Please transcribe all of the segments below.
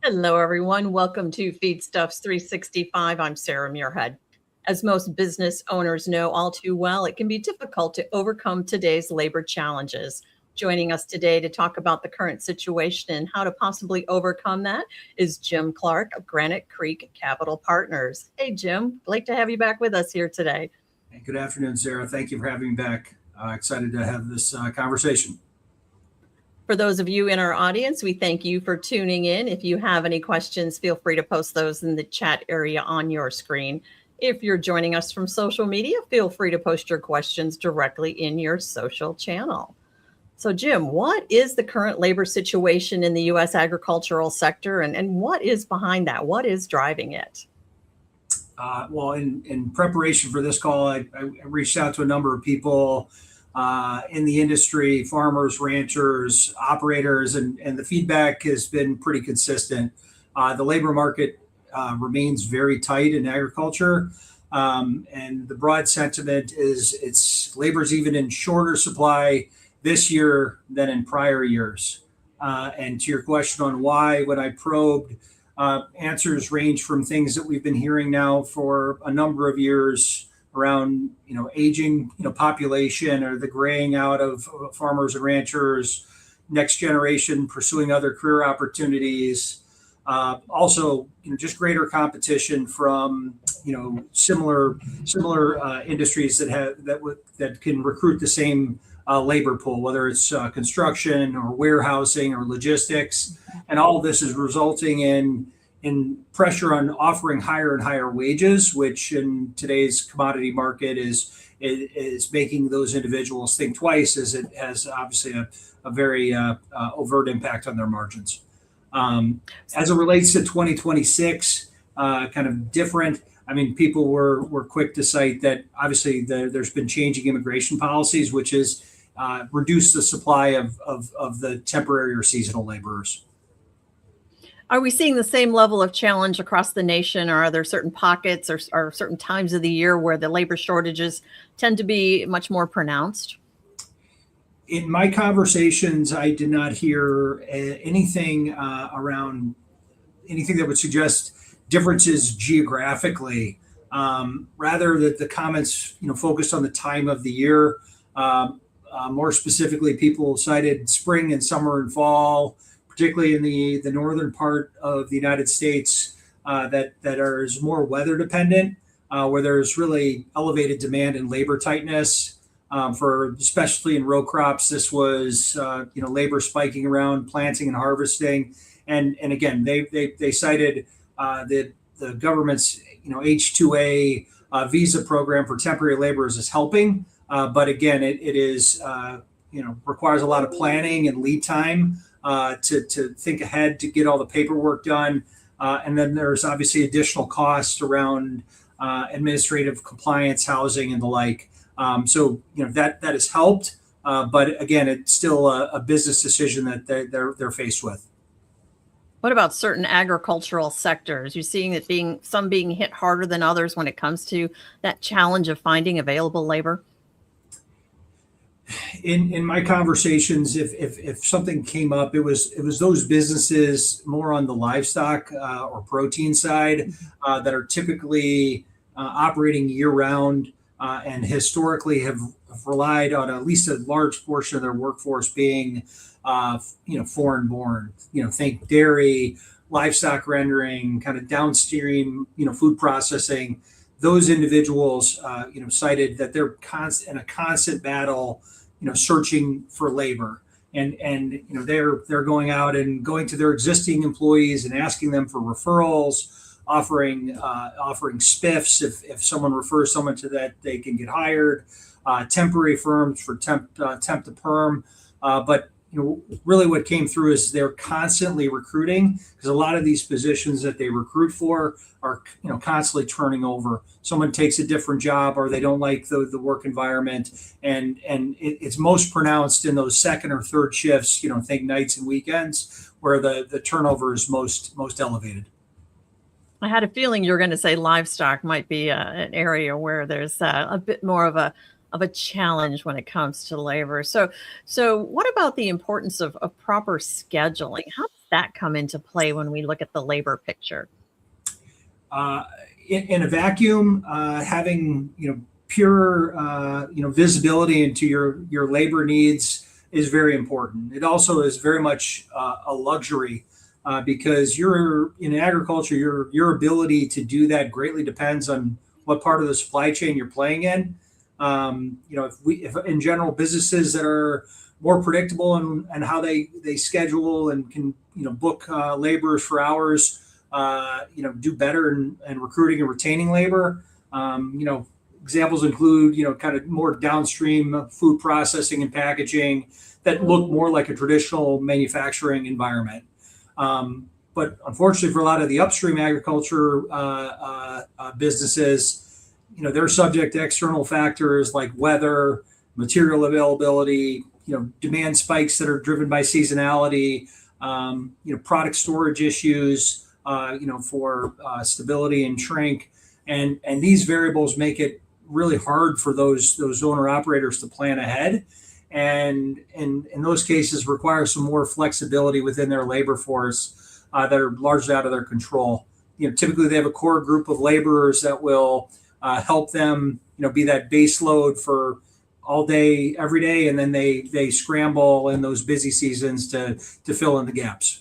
Hello, everyone. Welcome to Feedstuffs 365. I'm Sarah Muirhead. As most business owners know all too well, it can be difficult to overcome today's labor challenges. Joining us today to talk about the current situation and how to possibly overcome that is Jim Clark of Granite Creek Capital Partners. Hey, Jim, like to have you back with us here today. Hey, good afternoon, Sarah. Thank you for having me back. Excited to have this conversation. For those of you in our audience, we thank you for tuning in. If you have any questions, feel free to post those in the chat area on your screen. If you're joining us from social media, feel free to post your questions directly in your social channel. So, Jim, what is the current labor situation in the U.S. agricultural sector, and what is behind that? What is driving it? In preparation for this call, I reached out to a number of people in the industry, farmers, ranchers, operators, and the feedback has been pretty consistent. The labor market remains very tight in agriculture, and the broad sentiment is it's labor's even in shorter supply this year than in prior years. And to your question on why, when I probed, answers range from things that we've been hearing now for a number of years around, aging, population or the graying out of farmers and ranchers, next generation pursuing other career opportunities. Also, just greater competition from, similar industries that can recruit the same labor pool, whether it's construction or warehousing or logistics, and all of this is resulting in pressure on offering higher and higher wages, which in today's commodity market is making those individuals think twice, as it has obviously a very overt impact on their margins. As it relates to 2026, kind of different. I mean, people were quick to cite that obviously there's been changing immigration policies, which is reduce the supply of the temporary or seasonal laborers. Are we seeing the same level of challenge across the nation, or are there certain pockets or certain times of the year where the labor shortages tend to be much more pronounced? In my conversations, I did not hear anything around anything that would suggest differences geographically. Rather, that the comments, focused on the time of the year. More specifically, people cited spring and summer and fall, particularly in the northern part of the United States, is more weather dependent, where there's really elevated demand and labor tightness. For especially in row crops, this was labor spiking around planting and harvesting, and again they cited the government's H-2A visa program for temporary laborers is helping, but again it is requires a lot of planning and lead time to think ahead to get all the paperwork done, and then there's obviously additional costs around administrative compliance, housing, and the like. That has helped, but again, it's still a business decision that they're faced with. What about certain agricultural sectors? You're seeing it some being hit harder than others when it comes to that challenge of finding available labor? In my conversations, if something came up, it was those businesses more on the livestock or protein side that are typically operating year round, and historically have relied on at least a large portion of their workforce being foreign born. Think dairy, livestock rendering, kind of downstream, food processing. Those individuals, cited that they're in a constant battle, searching for labor, and they're going out and going to their existing employees and asking them for referrals, offering spiffs if someone refers someone to that they can get hired, temporary firms for temp to perm, but really what came through is they're constantly recruiting, because a lot of these positions that they recruit for are constantly turning over. Someone takes a different job, or they don't like the work environment, and it's most pronounced in those second or third shifts, think nights and weekends, where the turnover is most elevated. I had a feeling you were going to say livestock might be an area where there's a bit more of a challenge when it comes to labor. So what about the importance of proper scheduling? How does that come into play when we look at the labor picture? In a vacuum, having pure visibility into your labor needs is very important. It also is very much a luxury because you're in agriculture. Your ability to do that greatly depends on what part of the supply chain you're playing in. If in general businesses that are more predictable and how they schedule and can book laborers for hours, do better in recruiting and retaining labor. Examples include kind of more downstream food processing and packaging that look more like a traditional manufacturing environment. But unfortunately, for a lot of the upstream agriculture businesses, they're subject to external factors like weather, material availability, demand spikes that are driven by seasonality, product storage issues, for stability and shrink, and these variables make it really hard for those owner operators to plan ahead, and in those cases require some more flexibility within their labor force that are largely out of their control. Typically they have a core group of laborers that will help them, be that base load for all day, every day, and then they scramble in those busy seasons to fill in the gaps.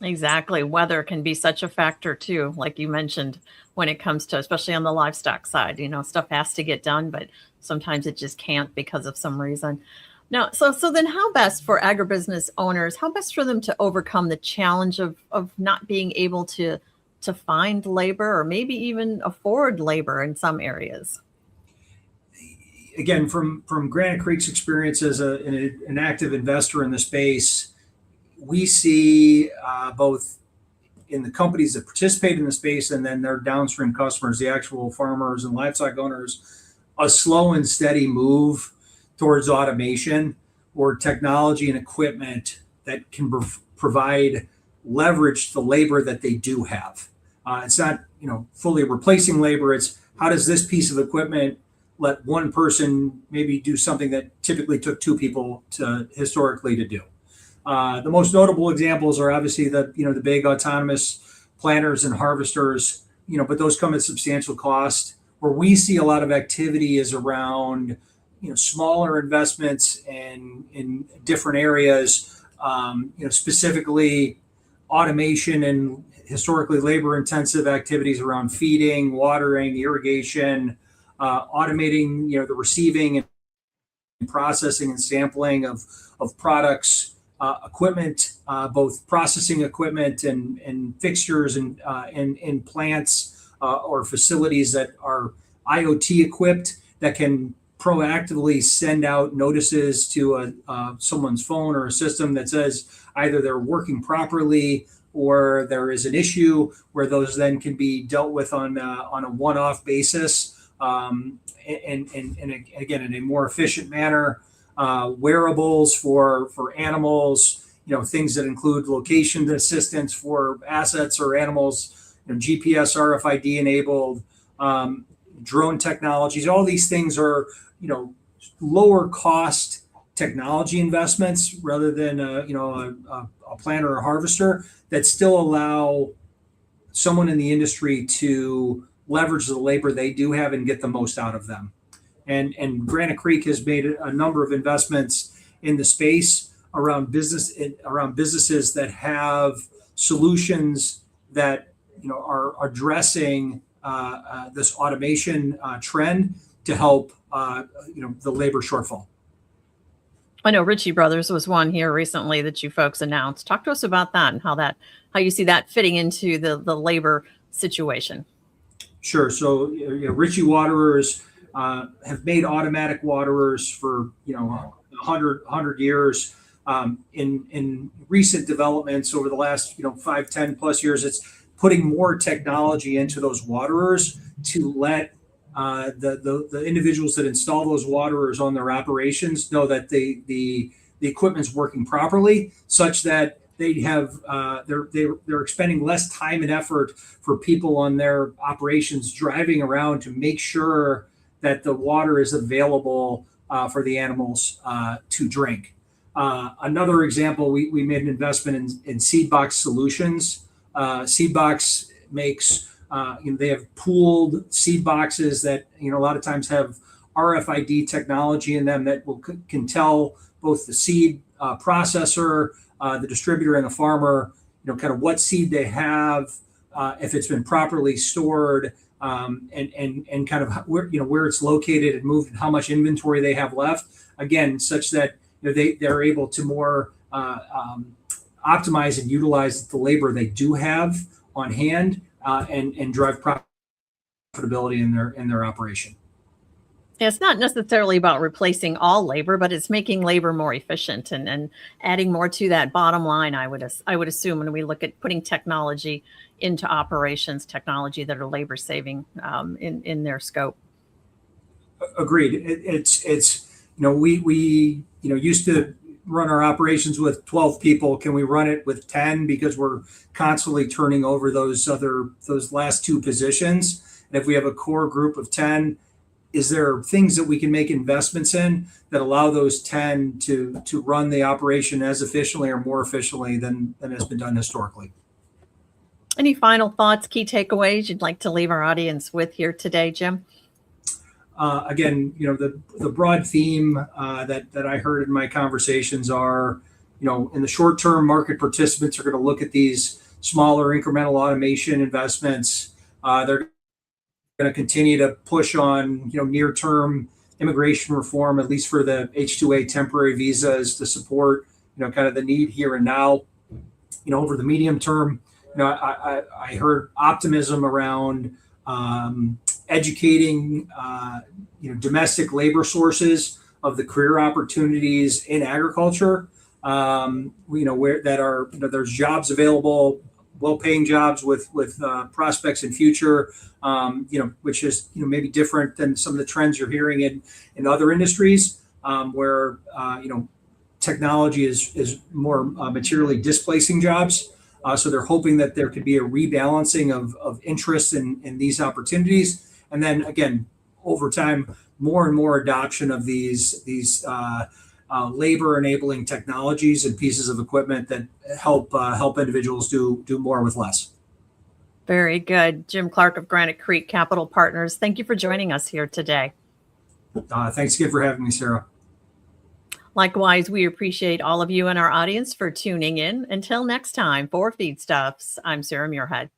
Exactly. Weather can be such a factor too, like you mentioned, when it comes to, especially on the livestock side, stuff has to get done, but sometimes it just can't because of some reason. Now, so then how best for agribusiness owners, how best for them to overcome the challenge of not being able to find labor or maybe even afford labor in some areas? Again, from Granite Creek's experience as an active investor in the space, we see both in the companies that participate in the space and then their downstream customers, the actual farmers and livestock owners, a slow and steady move towards automation or technology and equipment that can provide leverage to the labor that they do have. It's not fully replacing labor. It's how does this piece of equipment let one person maybe do something that typically took two people historically to do. The most notable examples are obviously the big autonomous planters and harvesters, but those come at substantial cost. Where we see a lot of activity is around, smaller investments in different areas, specifically automation and historically labor-intensive activities around feeding, watering, irrigation, automating, the receiving and processing and sampling of products. Equipment, both processing equipment and fixtures and plants or facilities that are IoT equipped that can proactively send out notices to someone's phone or a system that says either they're working properly or there is an issue, where those then can be dealt with on a one-off basis, and again in a more efficient manner. Wearables for animals, things that include location assistance for assets or animals, GPS, RFID enabled, drone technologies. All these things are, lower cost technology investments rather than a planter or harvester that still allow someone in the industry to leverage the labor they do have and get the most out of them. And Granite Creek has made a number of investments in the space around businesses that have solutions that are addressing this automation trend to help the labor shortfall. I know Ritchie Brothers was one here recently that you folks announced. Talk to us about that and how you see that fitting into the labor situation. Sure. So Ritchie Waterers have made automatic waterers for 100 years. In recent developments over the last 5, 10 plus years, it's putting more technology into those waterers to let the individuals that install those waterers on their operations know that the equipment's working properly, such that they have they're expending less time and effort for people on their operations driving around to make sure that the water is available for the animals to drink. Another example, we made an investment in Seedbox Solutions. Seedbox makes, they have pooled seed boxes that, a lot of times have RFID technology in them that can tell both the seed processor, the distributor, and the farmer, kind of what seed they have, if it's been properly stored, and kind of where it's located and moved, and how much inventory they have left. Again, such that they're able to more optimize and utilize the labor they do have on hand, and drive profitability in their operation. It's not necessarily about replacing all labor, but it's making labor more efficient and adding more to that bottom line. I would assume when we look at putting technology into operations, technology that are labor saving in their scope. Agreed. We used to run our operations with 12 people. Can we run it with 10 because we're constantly turning over those last two positions? And if we have a core group of 10, is there things that we can make investments in that allow those 10 to run the operation as efficiently or more efficiently than has been done historically? Any final thoughts, key takeaways you'd like to leave our audience with here today, Jim? Again, the broad theme that I heard in my conversations are, in the short term, market participants are going to look at these smaller incremental automation investments. They're going to continue to push on, near term immigration reform, at least for the H-2A temporary visas, to support, kind of the need here and now. Over the medium term, I heard optimism around educating, domestic labor sources of the career opportunities in agriculture. There's jobs available, well-paying jobs with prospects in future, which is maybe different than some of the trends you're hearing in other industries, where technology is more materially displacing jobs. So they're hoping that there could be a rebalancing of interest in these opportunities, and then again, over time, more and more adoption of these labor enabling technologies and pieces of equipment that help individuals do more with less. Very good. Jim Clark of Granite Creek Capital Partners, thank you for joining us here today. Thanks again for having me, Sarah. Likewise, we appreciate all of you in our audience for tuning in. Until next time, for Feedstuffs, I'm Sarah Muirhead.